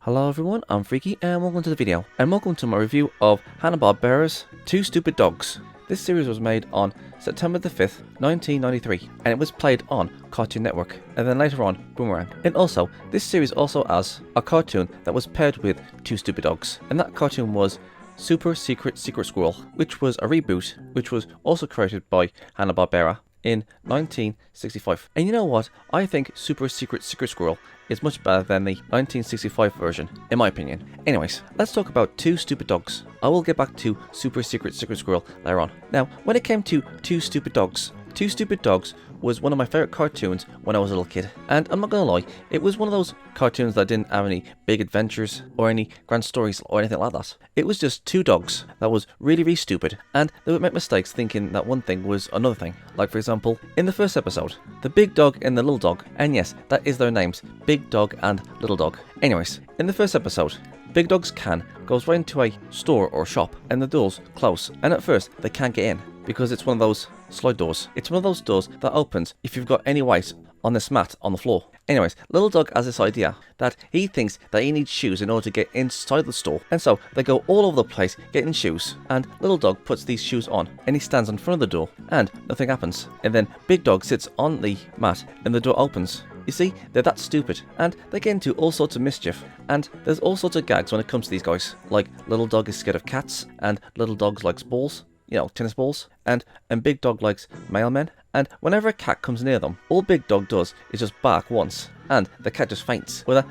Hello everyone, I'm Freaky and welcome to the video, and welcome to my review of Hanna-Barbera's Two Stupid Dogs. This series was made on September the 5th, 1993, and it was played on Cartoon Network, and then later on Boomerang. And also, this series also has a cartoon that was paired with Two Stupid Dogs, and that cartoon was Super Secret Squirrel, which was a reboot, which was also created by Hanna-Barbera in 1965. And you know what? I think Super Secret Squirrel is much better than the 1965 version, in my opinion. Anyways, let's talk about Two Stupid Dogs. I will get back to Super Secret Squirrel later on. Now, when it came to Two Stupid Dogs was one of my favourite cartoons when I was a little kid. And I'm not gonna lie, it was one of those cartoons that didn't have any big adventures or any grand stories or anything like that. It was just two dogs that was really stupid, and they would make mistakes thinking that one thing was another thing. Like for example, in the first episode, the big dog and the little dog, and yes, that is their names, Big Dog and Little Dog. Anyways, in the first episode, Big Dog's can goes right into a store or shop and the doors close, and at first they can't get in because it's one of those slide doors. It's one of those doors that opens if you've got any weight on this mat on the floor. Anyways, Little Dog has this idea that he thinks that he needs shoes in order to get inside the store, and so they go all over the place getting shoes, and Little Dog puts these shoes on and he stands in front of the door and nothing happens, and then Big Dog sits on the mat and the door opens. You see, they're that stupid, and they get into all sorts of mischief, and there's all sorts of gags when it comes to these guys, like Little Dog is scared of cats, and Little Dog likes balls, you know, tennis balls, and Big Dog likes mailmen, and whenever a cat comes near them, all Big Dog does is just bark once, and the cat just faints with a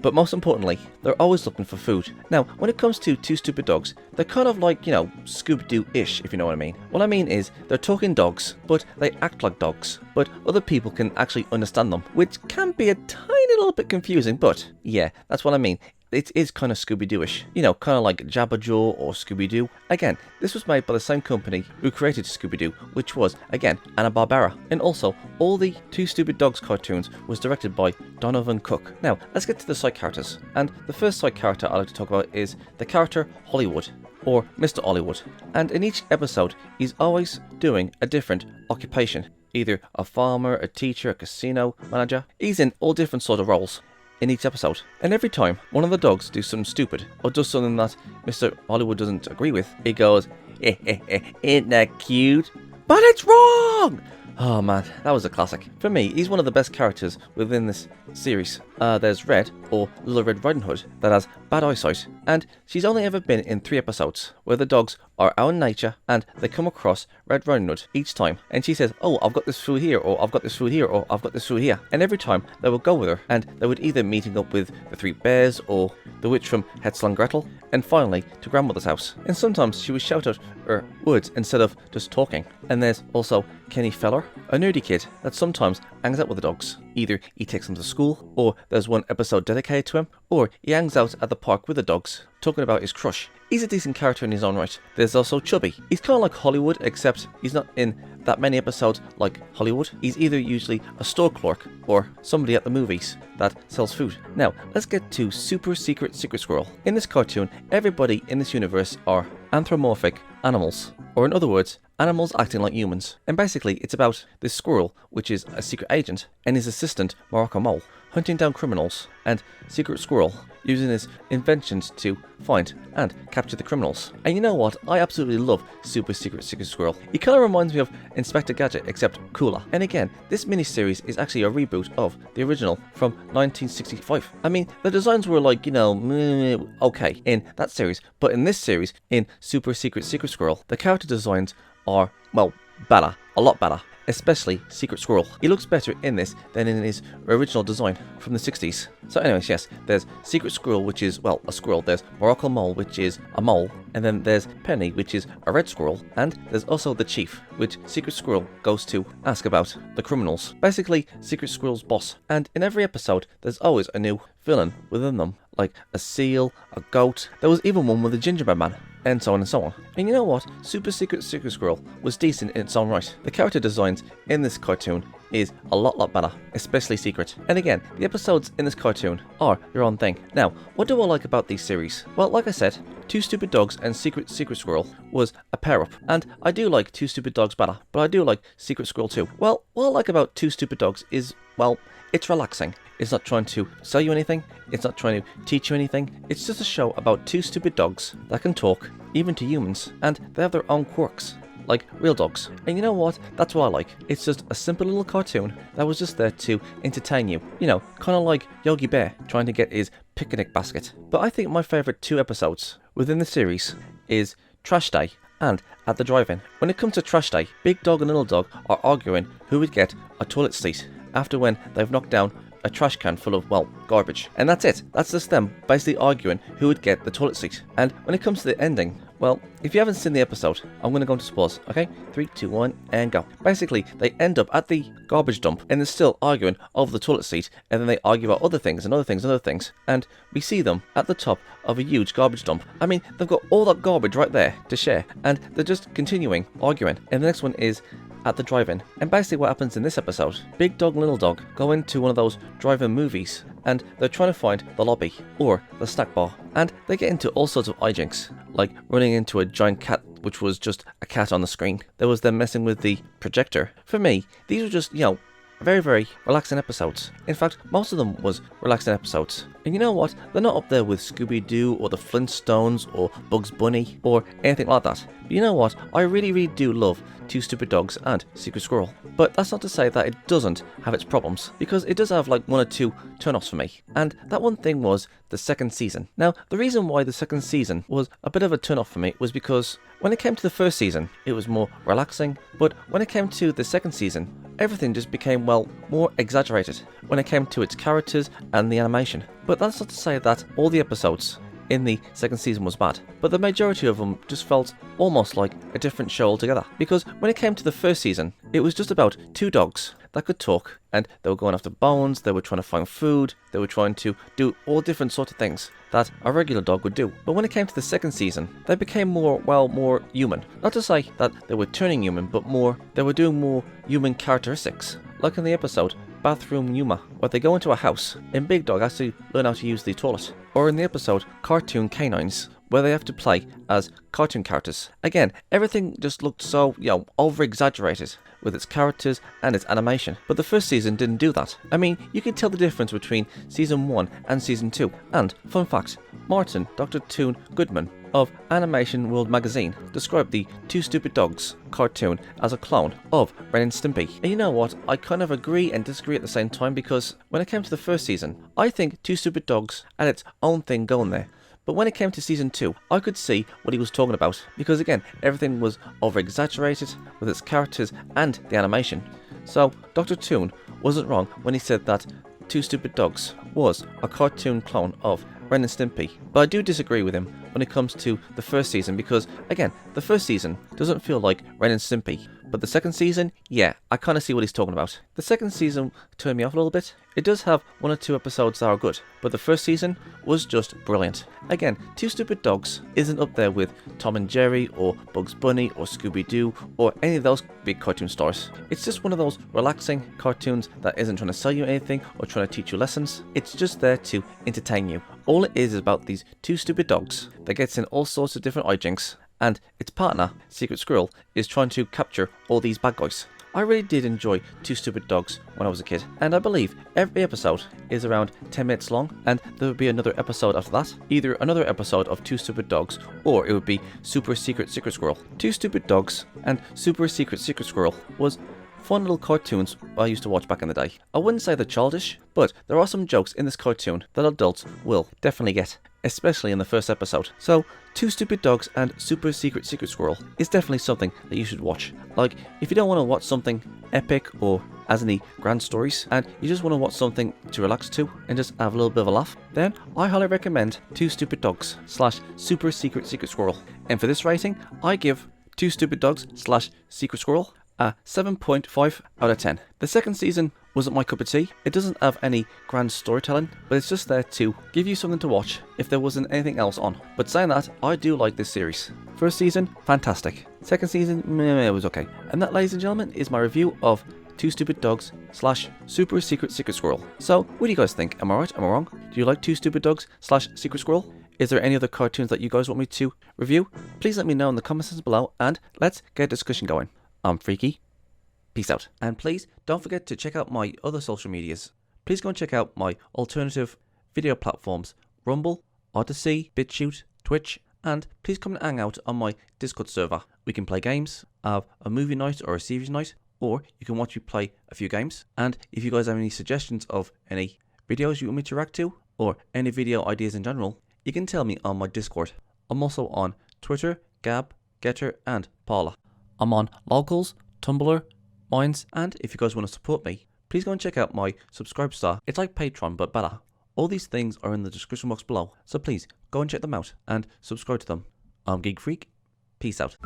But most importantly, they're always looking for food. Now, when it comes to Two Stupid Dogs, they're kind of like, you know, Scooby-Doo-ish, if you know what I mean. What I mean is, they're talking dogs, but they act like dogs. But other people can actually understand them, which can be a tiny little bit confusing, but yeah, that's what I mean. It is kind of Scooby-Doo-ish. You know, kind of like Jabba-Jaw or Scooby-Doo. Again, this was made by the same company who created Scooby-Doo, which was, again, Hanna-Barbera. And also, all the Two Stupid Dogs cartoons was directed by Donovan Cook. Now, let's get to the side characters. And the first side character I'd like to talk about is the character Hollywood, or Mr. Hollywood. And in each episode, he's always doing a different occupation. Either a farmer, a teacher, a casino manager. He's in all different sort of roles in each episode, and every time one of the dogs do something stupid or does something that Mr. Hollywood doesn't agree with, he goes, "Ain't that cute? But it's wrong!" Oh man, that was a classic. For me, he's one of the best characters within this series. There's Red, or Little Red Riding Hood, that has bad eyesight, and she's only ever been in 3 episodes, where the dogs are out in nature, and they come across Red Riding Hood each time, and she says, "Oh, I've got this food here, or I've got this food here, or I've got this food here," and every time they would go with her, and they would either meeting up with the 3 bears, or the witch from Hansel and Gretel, and finally to grandmother's house. And sometimes she would shout out her words instead of just talking. And there's also Kenny Feller, a nerdy kid that sometimes hangs out with the dogs. Either he takes them to school, or there's one episode dedicated to him, or he hangs out at the park with the dogs, talking about his crush. He's a decent character in his own right. There's also Chubby. He's kind of like Hollywood, except he's not in that many episodes like Hollywood. He's either usually a store clerk or somebody at the movies that sells food. Now, let's get to Super Secret Squirrel. In this cartoon, everybody in this universe are anthropomorphic animals, or in other words, animals acting like humans. And basically, it's about this squirrel, which is a secret agent, and his assistant, Morocco Mole, hunting down criminals, and Secret Squirrel using his inventions to find and capture the criminals. And you know what? I absolutely love Super Secret Squirrel. He kind of reminds me of Inspector Gadget, except cooler. And again, this miniseries is actually a reboot of the original from 1965. I mean, the designs were like, you know, okay in that series, but in this series, in Super Secret Squirrel, the character designs are, well, better, a lot better. Especially Secret Squirrel. He looks better in this than in his original design from the 60s. So anyways, yes, there's Secret Squirrel, which is, well, a squirrel. There's Morocco Mole, which is a mole. And then there's Penny, which is a red squirrel. And there's also the Chief, which Secret Squirrel goes to ask about the criminals. Basically, Secret Squirrel's boss. And in every episode, there's always a new villain within them. Like a seal, a goat. There was even one with a gingerbread man. And so on and so on. And you know what? Super Secret Squirrel was decent in its own right. The character designs in this cartoon is a lot better, especially Secret. And again, the episodes in this cartoon are their own thing. Now, what do I like about these series? Well, like I said, Two Stupid Dogs and Secret Squirrel was a pair up. And I do like Two Stupid Dogs better, but I do like Secret Squirrel too. Well, what I like about Two Stupid Dogs is, well, it's relaxing. It's not trying to sell you anything. It's not trying to teach you anything. It's just a show about two stupid dogs that can talk, even to humans, and they have their own quirks, like real dogs. And you know what? That's what I like. It's just a simple little cartoon that was just there to entertain you. You know, kind of like Yogi Bear trying to get his picnic basket. But I think my favourite 2 episodes within the series is Trash Day and At the Drive-In. When it comes to Trash Day, Big Dog and Little Dog are arguing who would get a toilet seat after when they've knocked down a trash can full of, well, garbage. And that's it. That's just them basically arguing who would get the toilet seat. And when it comes to the ending, well, if you haven't seen the episode, I'm going to go into spoilers, okay? 3, 2, 1, and go. Basically, they end up at the garbage dump, and they're still arguing over the toilet seat, and then they argue about other things, and other things, and other things. And we see them at the top of a huge garbage dump. I mean, they've got all that garbage right there to share, and they're just continuing arguing. And the next one is At the Drive-In. And basically what happens in this episode, Big Dog and Little Dog go into one of those drive-in movies, and they're trying to find the lobby, or the snack bar. And they get into all sorts of hijinks, like running into a giant cat, which was just a cat on the screen. There was them messing with the projector. For me, these were just, very, very relaxing episodes. In fact, most of them was relaxing episodes. And you know what? They're not up there with Scooby-Doo or the Flintstones or Bugs Bunny or anything like that. But you know what? I really, really do love Two Stupid Dogs and Secret Squirrel. But that's not to say that it doesn't have its problems, because it does have like 1 or 2 turn-offs for me. And that one thing was the second season. Now, the reason why the second season was a bit of a turn-off for me was because when it came to the first season, it was more relaxing. But when it came to the second season, everything just became, well, more exaggerated when it came to its characters and the animation. But that's not to say that all the episodes in the second season was bad, but the majority of them just felt almost like a different show altogether. Because when it came to the first season, it was just about 2 dogs that could talk, and they were going after bones, they were trying to find food, they were trying to do all different sorts of things that a regular dog would do. But when it came to the second season, they became more, well, more human. Not to say that they were turning human, but they were doing more human characteristics. Like in the episode Bathroom Humor, where they go into a house and Big Dog has to learn how to use the toilet. Or in the episode Cartoon Canines, where they have to play as cartoon characters. Again, everything just looked so, over-exaggerated with its characters and its animation. But the first season didn't do that. I mean, you can tell the difference between Season 1 and Season 2. And, fun fact, Martin, Dr. Toon Goodman of Animation World magazine described the Two Stupid Dogs cartoon as a clone of Ren and Stimpy. And you know what? I kind of agree and disagree at the same time, because when it came to the first season, I think Two Stupid Dogs had its own thing going there. But when it came to Season 2, I could see what he was talking about, because again, everything was over-exaggerated with its characters and the animation. So, Dr. Toon wasn't wrong when he said that Two Stupid Dogs was a cartoon clone of Ren and Stimpy. But I do disagree with him when it comes to the first season, because again, the first season doesn't feel like Ren and Stimpy. But the second season, yeah, I kind of see what he's talking about. The second season turned me off a little bit. It does have 1 or 2 episodes that are good, but the first season was just brilliant. Again, Two Stupid Dogs isn't up there with Tom and Jerry or Bugs Bunny or Scooby-Doo or any of those big cartoon stars. It's just one of those relaxing cartoons that isn't trying to sell you anything or trying to teach you lessons. It's just there to entertain you. All it is about these 2 stupid dogs that gets in all sorts of different hijinks, and its partner, Secret Squirrel, is trying to capture all these bad guys. I really did enjoy Two Stupid Dogs when I was a kid, and I believe every episode is around 10 minutes long, and there would be another episode after that, either another episode of Two Stupid Dogs, or it would be Super Secret Secret Squirrel. Two Stupid Dogs and Super Secret Secret Squirrel was fun little cartoons I used to watch back in the day. I wouldn't say they're childish, but there are some jokes in this cartoon that adults will definitely get, especially in the first episode. So, Two Stupid Dogs and Super Secret Secret Squirrel is definitely something that you should watch. Like, if you don't want to watch something epic or has any grand stories, and you just want to watch something to relax to and just have a little bit of a laugh, then I highly recommend Two Stupid Dogs / Super Secret Secret Squirrel. And for this rating, I give Two Stupid Dogs / Secret Squirrel a 7.5 out of 10. The second season wasn't my cup of tea. It doesn't have any grand storytelling, but it's just there to give you something to watch if there wasn't anything else on. But saying that, I do like this series. First season, fantastic. Second season, meh, it was okay. And that, ladies and gentlemen, is my review of Two Stupid Dogs / Super Secret Secret Squirrel. So, what do you guys think? Am I right? Am I wrong? Do you like Two Stupid Dogs / Secret Squirrel? Is there any other cartoons that you guys want me to review? Please let me know in the comments below, and let's get a discussion going. I'm Freaky. Peace out. And please don't forget to check out my other social medias. please go and check out my alternative video platforms, Rumble, Odyssey, BitChute, Twitch, and please come and hang out on my Discord server. We can play games, have a movie night or a series night, or you can watch me play a few games. And if you guys have any suggestions of any videos you want me to react to, or any video ideas in general, you can tell me on my Discord. I'm also on Twitter, Gab, Getter, and Paula. I'm on Locals, Tumblr, Minds, and if you guys want to support me, please go and check out my Subscribestar. It's like Patreon but better. All these things are in the description box below, so please go and check them out and subscribe to them. I'm Geek Freak. Peace out.